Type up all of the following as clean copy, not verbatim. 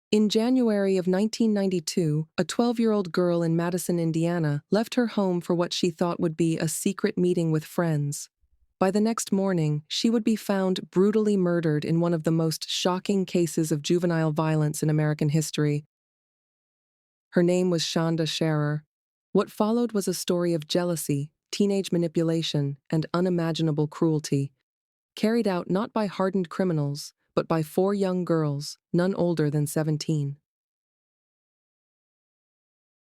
In January of 1992, a 12-year-old girl in Madison, Indiana, left her home for what she thought would be a secret meeting with friends. By the next morning, she would be found brutally murdered in one of the most shocking cases of juvenile violence in American history. Her name was Shanda Sharer. What followed was a story of jealousy, teenage manipulation, and unimaginable cruelty, carried out not by hardened criminals, but by four young girls, none older than 17.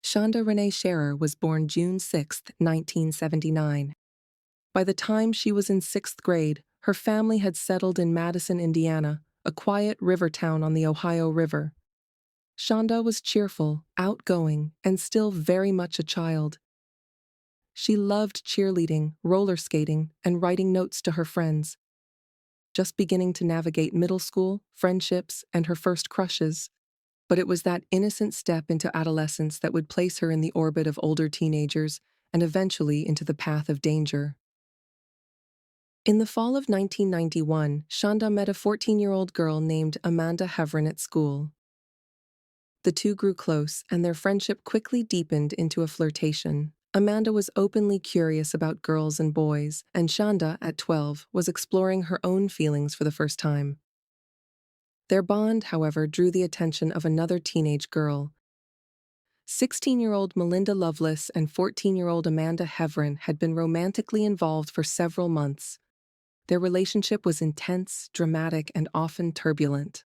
Shanda Renee Sharer was born June 6, 1979. By the time she was in sixth grade, her family had settled in Madison, Indiana, a quiet river town on the Ohio River. Shanda was cheerful, outgoing, and still very much a child. She loved cheerleading, roller skating, and writing notes to her friends. Just beginning to navigate middle school, friendships, and her first crushes. But it was that innocent step into adolescence that would place her in the orbit of older teenagers and eventually into the path of danger. In the fall of 1991, Shanda met a 14-year-old girl named Amanda Hevron at school. The two grew close, and their friendship quickly deepened into a flirtation. Amanda was openly curious about girls and boys, and Shanda, at 12, was exploring her own feelings for the first time. Their bond, however, drew the attention of another teenage girl. 16-year-old Melinda Loveless and 14-year-old Amanda Hevron had been romantically involved for several months. Their relationship was intense, dramatic, and often turbulent.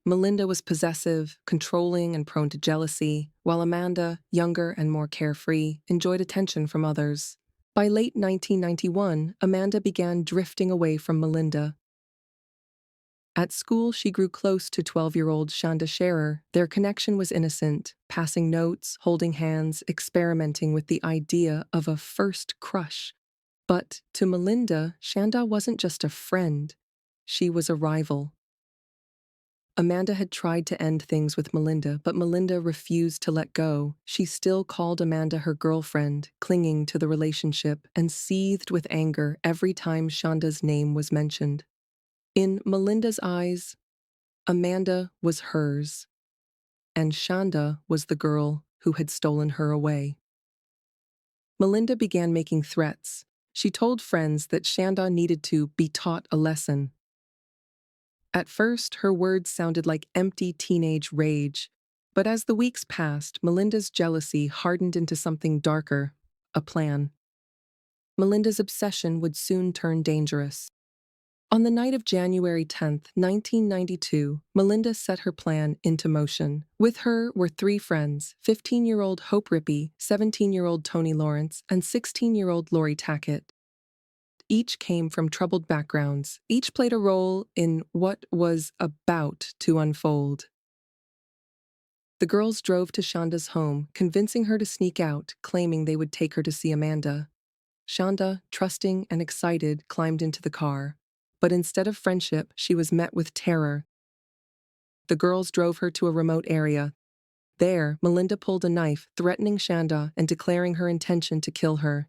Melinda was possessive, controlling, and prone to jealousy, while Amanda, younger and more carefree, enjoyed attention from others. By late 1991, Amanda began drifting away from Melinda. At school, she grew close to 12-year-old Shanda Sharer. Their connection was innocent, passing notes, holding hands, experimenting with the idea of a first crush. But to Melinda, Shanda wasn't just a friend. She was a rival. Amanda had tried to end things with Melinda, but Melinda refused to let go. She still called Amanda her girlfriend, clinging to the relationship, and seethed with anger every time Shanda's name was mentioned. In Melinda's eyes, Amanda was hers, and Shanda was the girl who had stolen her away. Melinda began making threats. She told friends that Shanda needed to be taught a lesson. At first, her words sounded like empty teenage rage, but as the weeks passed, Melinda's jealousy hardened into something darker, a plan. Melinda's obsession would soon turn dangerous. On the night of January 10, 1992, Melinda set her plan into motion. With her were three friends, 15-year-old Hope Rippey, 17-year-old Tony Lawrence, and 16-year-old Lori Tackett. Each came from troubled backgrounds. Each played a role in what was about to unfold. The girls drove to Shanda's home, convincing her to sneak out, claiming they would take her to see Amanda. Shanda, trusting and excited, climbed into the car. But instead of friendship, she was met with terror. The girls drove her to a remote area. There, Melinda pulled a knife, threatening Shanda and declaring her intention to kill her.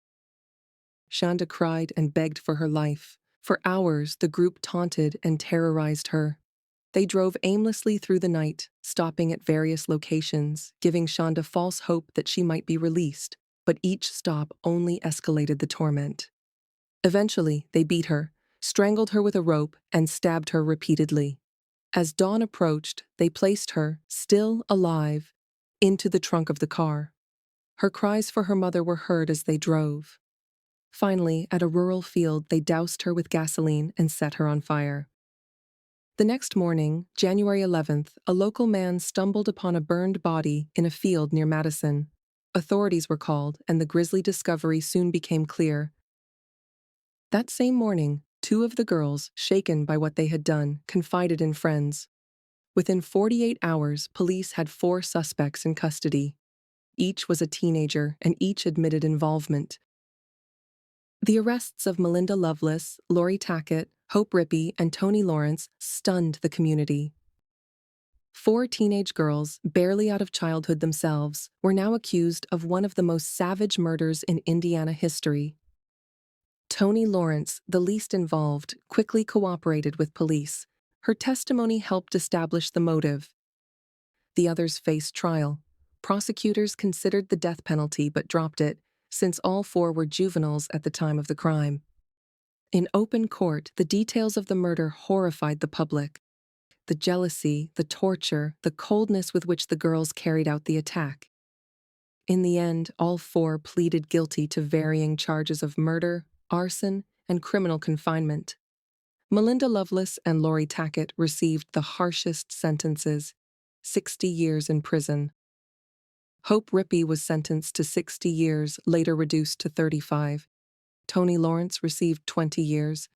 Shanda cried and begged for her life. For hours, the group taunted and terrorized her. They drove aimlessly through the night, stopping at various locations, giving Shanda false hope that she might be released, but each stop only escalated the torment. Eventually, they beat her, strangled her with a rope, and stabbed her repeatedly. As dawn approached, they placed her, still alive, into the trunk of the car. Her cries for her mother were heard as they drove. Finally, at a rural field, they doused her with gasoline and set her on fire. The next morning, January 11th, a local man stumbled upon a burned body in a field near Madison. Authorities were called, and the grisly discovery soon became clear. That same morning, two of the girls, shaken by what they had done, confided in friends. Within 48 hours, police had 4 suspects in custody. Each was a teenager, and each admitted involvement. The arrests of Melinda Loveless, Lori Tackett, Hope Rippey, and Tony Lawrence stunned the community. 4 teenage girls, barely out of childhood themselves, were now accused of one of the most savage murders in Indiana history. Tony Lawrence, the least involved, quickly cooperated with police. Her testimony helped establish the motive. The others faced trial. Prosecutors considered the death penalty but dropped it, since all four were juveniles at the time of the crime. In open court, the details of the murder horrified the public. The jealousy, the torture, the coldness with which the girls carried out the attack. In the end, all four pleaded guilty to varying charges of murder, arson, and criminal confinement. Melinda Loveless and Lori Tackett received the harshest sentences, 60 years in prison. Hope Rippey was sentenced to 60 years, later reduced to 35. Tony Lawrence received 20 years.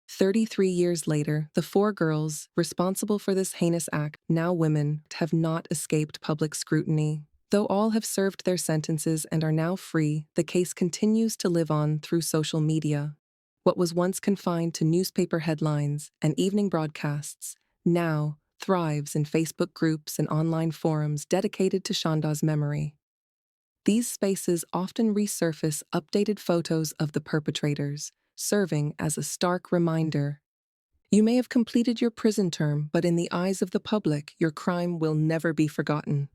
33 years later, the four girls responsible for this heinous act, now women, have not escaped public scrutiny. Though all have served their sentences and are now free, the case continues to live on through social media. What was once confined to newspaper headlines and evening broadcasts now thrives in Facebook groups and online forums dedicated to Shanda's memory. These spaces often resurface updated photos of the perpetrators, serving as a stark reminder. You may have completed your prison term, but in the eyes of the public, your crime will never be forgotten.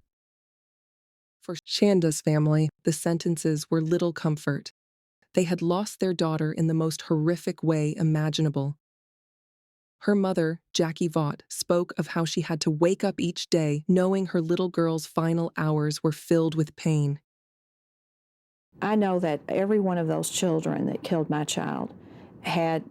For Shanda's family, the sentences were little comfort. They had lost their daughter in the most horrific way imaginable. Her mother, Jackie Vaught, spoke of how she had to wake up each day knowing her little girl's final hours were filled with pain. I know that every one of those children that killed my child had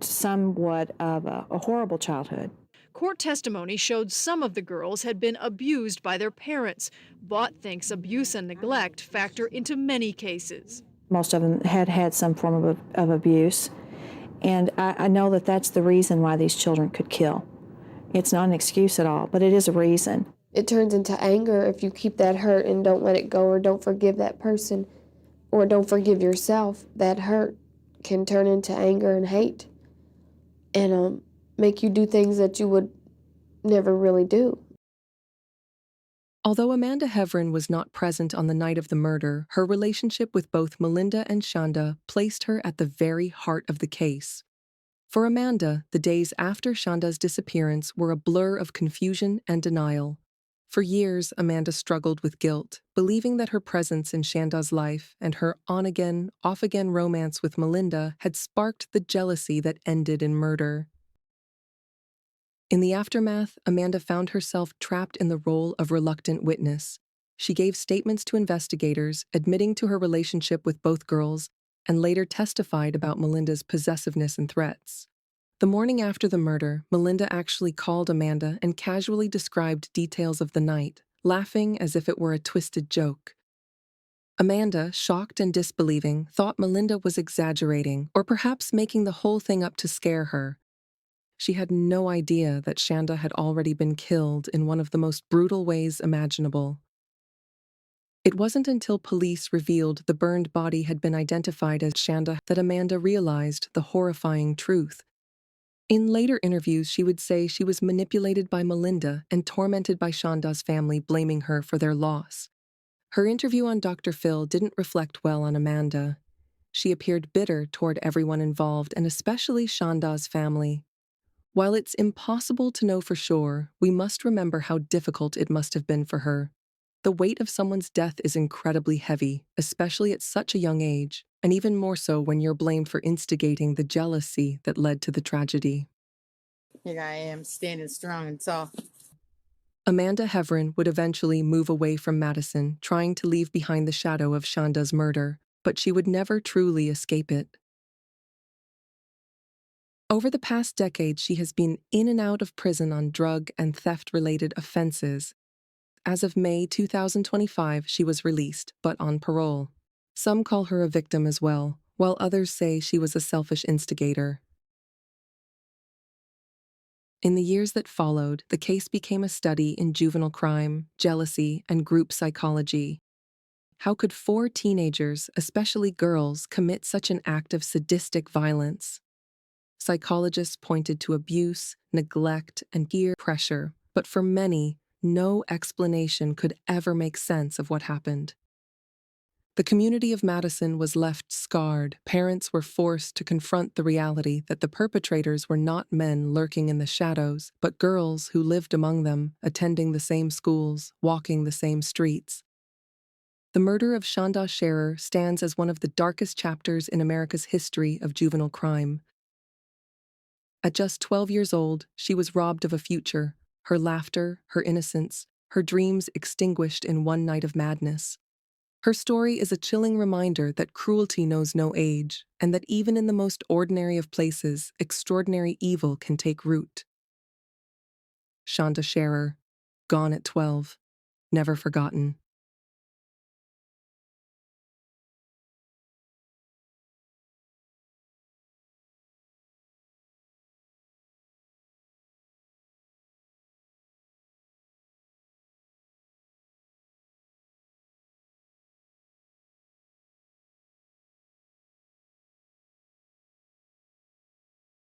somewhat of a horrible childhood. Court testimony showed some of the girls had been abused by their parents. Vaught thinks abuse and neglect factor into many cases. Most of them had had some form of abuse, and I know that that's the reason why these children could kill. It's not an excuse at all, but it is a reason. It turns into anger if you keep that hurt and don't let it go, or don't forgive that person, or don't forgive yourself. That hurt can turn into anger and hate, and make you do things that you would never really do. Although Amanda Heavrin was not present on the night of the murder, her relationship with both Melinda and Shanda placed her at the very heart of the case. For Amanda, the days after Shanda's disappearance were a blur of confusion and denial. For years, Amanda struggled with guilt, believing that her presence in Shanda's life and her on-again, off-again romance with Melinda had sparked the jealousy that ended in murder. In the aftermath, Amanda found herself trapped in the role of reluctant witness. She gave statements to investigators, admitting to her relationship with both girls, and later testified about Melinda's possessiveness and threats. The morning after the murder, Melinda actually called Amanda and casually described details of the night, laughing as if it were a twisted joke. Amanda, shocked and disbelieving, thought Melinda was exaggerating or perhaps making the whole thing up to scare her. She had no idea that Shanda had already been killed in one of the most brutal ways imaginable. It wasn't until police revealed the burned body had been identified as Shanda that Amanda realized the horrifying truth. In later interviews, she would say she was manipulated by Melinda and tormented by Shanda's family, blaming her for their loss. Her interview on Dr. Phil didn't reflect well on Amanda. She appeared bitter toward everyone involved, and especially Shanda's family. While it's impossible to know for sure, we must remember how difficult it must have been for her. The weight of someone's death is incredibly heavy, especially at such a young age, and even more so when you're blamed for instigating the jealousy that led to the tragedy. Here I am, standing strong and tall. Amanda Heavrin would eventually move away from Madison, trying to leave behind the shadow of Shanda's murder, but she would never truly escape it. Over the past decade, she has been in and out of prison on drug and theft-related offenses. As of May 2025, she was released, but on parole. Some call her a victim as well, while others say she was a selfish instigator. In the years that followed, the case became a study in juvenile crime, jealousy, and group psychology. How could four teenagers, especially girls, commit such an act of sadistic violence? Psychologists pointed to abuse, neglect, and peer pressure, but for many, no explanation could ever make sense of what happened. The community of Madison was left scarred. Parents were forced to confront the reality that the perpetrators were not men lurking in the shadows, but girls who lived among them, attending the same schools, walking the same streets. The murder of Shanda Sharer stands as one of the darkest chapters in America's history of juvenile crime. At just 12 years old, she was robbed of a future, her laughter, her innocence, her dreams extinguished in one night of madness. Her story is a chilling reminder that cruelty knows no age, and that even in the most ordinary of places, extraordinary evil can take root. Shanda Sharer, gone at 12, never forgotten.